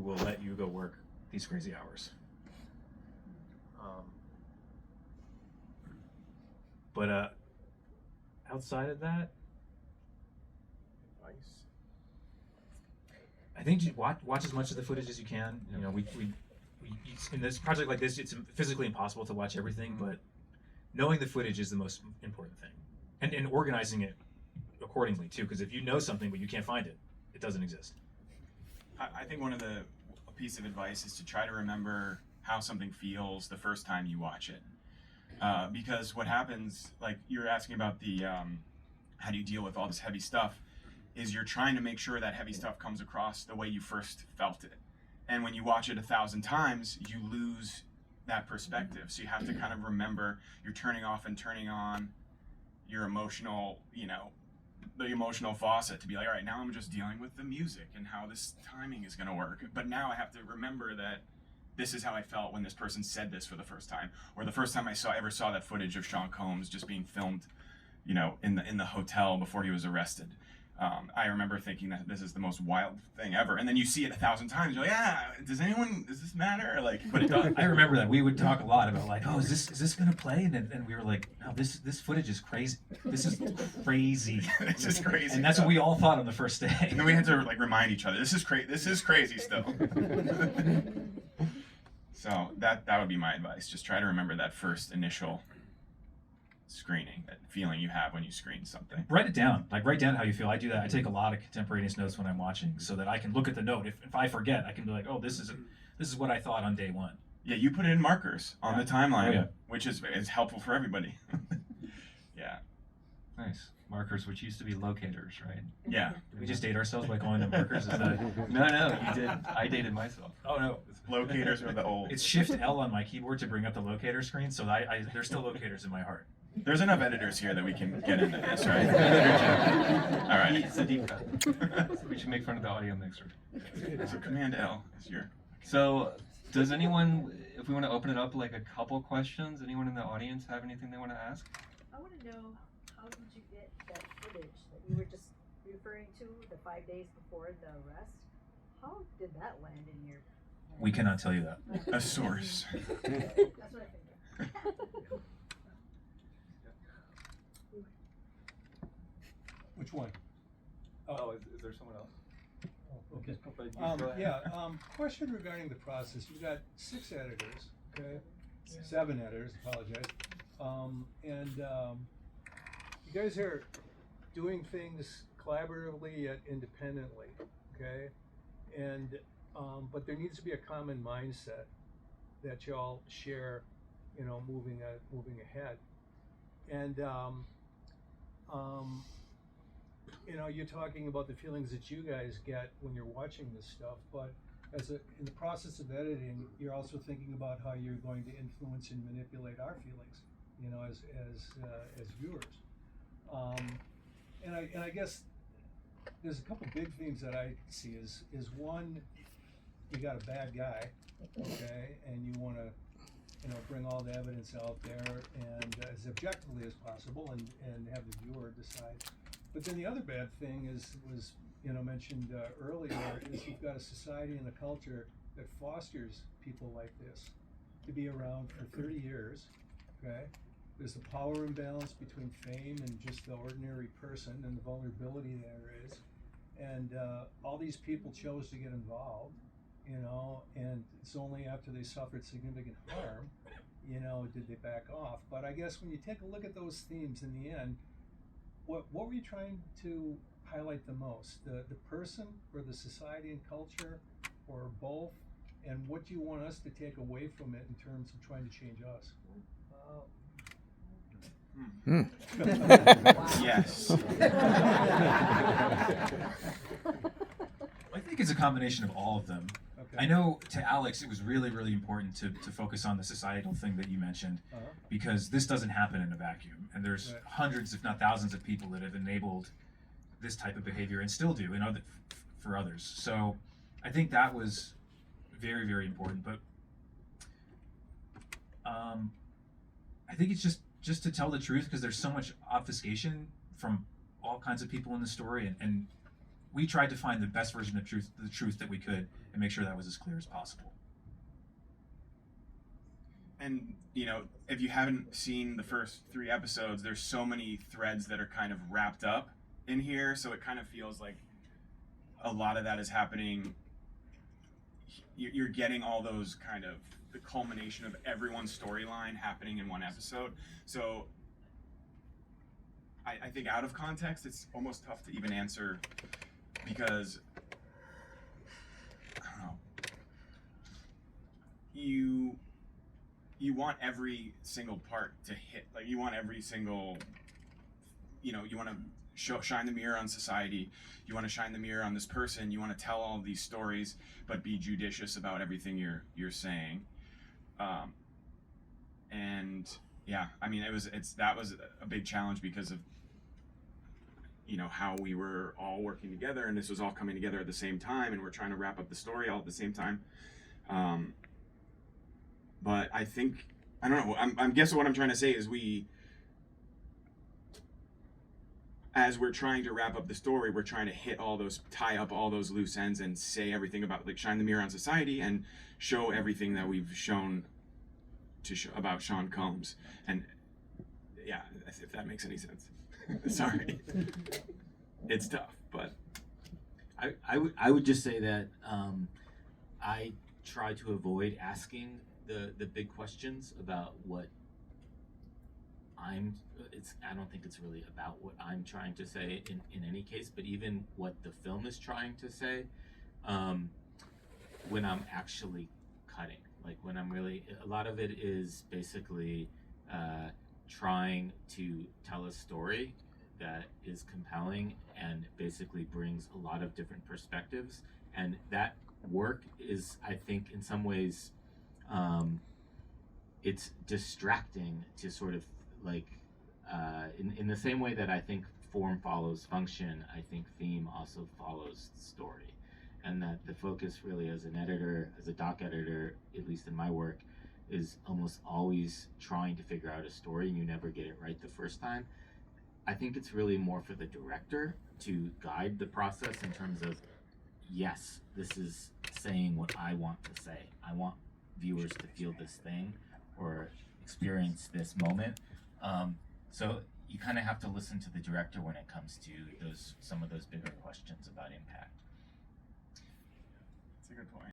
will let you go work these crazy hours. But outside of that, I think you watch as much of the footage as you can. You know, we in this project like this, it's physically impossible to watch everything, but knowing the footage is the most important thing, and organizing it accordingly too. Because if you know something but you can't find it, it doesn't exist. I think a piece of advice is to try to remember how something feels the first time you watch it, because what happens, like you're asking about the how do you deal with all this heavy stuff, is you're trying to make sure that heavy stuff comes across the way you first felt it. And when you watch it 1,000 times, you lose that perspective. So you have to kind of remember you're turning off and turning on your emotional, the emotional faucet to be like, all right, now I'm just dealing with the music and how this timing is going to work. But now I have to remember that this is how I felt when this person said this for the first time, or the first time I ever saw that footage of Sean Combs just being filmed, in the hotel before he was arrested. I remember thinking that this is the most wild thing ever, and then you see it 1,000 times. You're like, yeah, does this matter? Like, but it does. I remember that we would talk a lot about like, oh, is this gonna play? And we were like, no, this footage is crazy. This is crazy. This is crazy. And that's what we all thought on the first day. And then we had to remind each other, this is crazy still. So that would be my advice. Just try to remember that first initial screening, that feeling you have when you screen something. Write it down. Write down how you feel. I do that. I take a lot of contemporaneous notes when I'm watching, so that I can look at the note. If I forget, I can be like, oh, this is what I thought on day one. Yeah, you put it in markers on the timeline, which is helpful for everybody. Yeah. Nice. Markers, which used to be locators, right? Yeah. Did we just date ourselves by calling them markers? Is that... No, you did. I dated myself. Oh no. Locators were the old. It's Shift L on my keyboard to bring up the locator screen, so there's still locators in my heart. There's enough editors here that we can get into this, right? All right. It's a deep cut. We should make fun of the audio mixer. So Command L is your. So, does anyone, if we want to open it up, like a couple questions, anyone in the audience have anything they want to ask? I want to know, how did you get that footage that you were just referring to, the 5 days before the arrest? How did that land in your? We cannot tell you that. A source. That's what I figured. Which one? Oh, is there someone else? Oh, okay. Question regarding the process. You've got 6 editors, okay? 7 editors, apologize. You guys are doing things collaboratively yet independently, okay? But there needs to be a common mindset that y'all share, moving ahead. And you're talking about the feelings that you guys get when you're watching this stuff, but in the process of editing, you're also thinking about how you're going to influence and manipulate our feelings, as viewers. And I guess there's a couple big themes that I see. Is one, you got a bad guy, okay, and you want to, bring all the evidence out there and as objectively as possible, and have the viewer decide. But then the other bad thing was mentioned earlier, is you've got a society and a culture that fosters people like this to be around for 30 years, okay? There's the power imbalance between fame and just the ordinary person, and the vulnerability there is. And all these people chose to get involved, and it's only after they suffered significant harm, did they back off. But I guess when you take a look at those themes in the end, what were you trying to highlight the most? The person, or the society and culture, or both? And what do you want us to take away from it in terms of trying to change us? Yes. I think it's a combination of all of them. Okay. I know to Alex, it was really, really important to focus on the societal thing that you mentioned, because this doesn't happen in a vacuum. And there's hundreds, if not thousands, of people that have enabled this type of behavior and still do for others. So I think that was very, very important. But I think it's just to tell the truth, because there's so much obfuscation from all kinds of people in the story, and we tried to find the best version of the truth that we could, and make sure that was as clear as possible. And if you haven't seen the first 3 episodes, there's so many threads that are kind of wrapped up in here, so it kind of feels like a lot of that is happening. You're getting all those kind of the culmination of everyone's storyline happening in one episode. So I think out of context, it's almost tough to even answer, because I don't know. You want every single part to hit. Like, you want every single, you want to shine the mirror on society. You want to shine the mirror on this person. You want to tell all these stories, but be judicious about everything you're saying. And yeah, I mean, that was a big challenge because of how we were all working together, and this was all coming together at the same time, and we're trying to wrap up the story all at the same time. But I think, I don't know, I'm guessing what I'm trying to say is as we're trying to wrap up the story, we're trying to tie up all those loose ends and say everything about, like, shine the mirror on society and show everything that we've shown about Sean Combs. And yeah, if that makes any sense. Sorry. It's tough, but I would just say that I try to avoid asking the big questions about what I don't think it's really about what I'm trying to say in any case, but even what the film is trying to say, when I'm actually cutting. Like, when I'm really, a lot of it is basically trying to tell a story that is compelling and basically brings a lot of different perspectives. And that work is, I think, in some ways, it's distracting to sort of, like, in the same way that I think form follows function, I think theme also follows story. And that the focus really, as an editor, as a doc editor, at least in my work, is almost always trying to figure out a story, and you never get it right the first time. I think it's really more for the director to guide the process in terms of, yes, this is saying what I want to say. I want viewers to feel this thing or experience this moment. So you kind of have to listen to the director when it comes to some of those bigger questions about impact. it's a good point.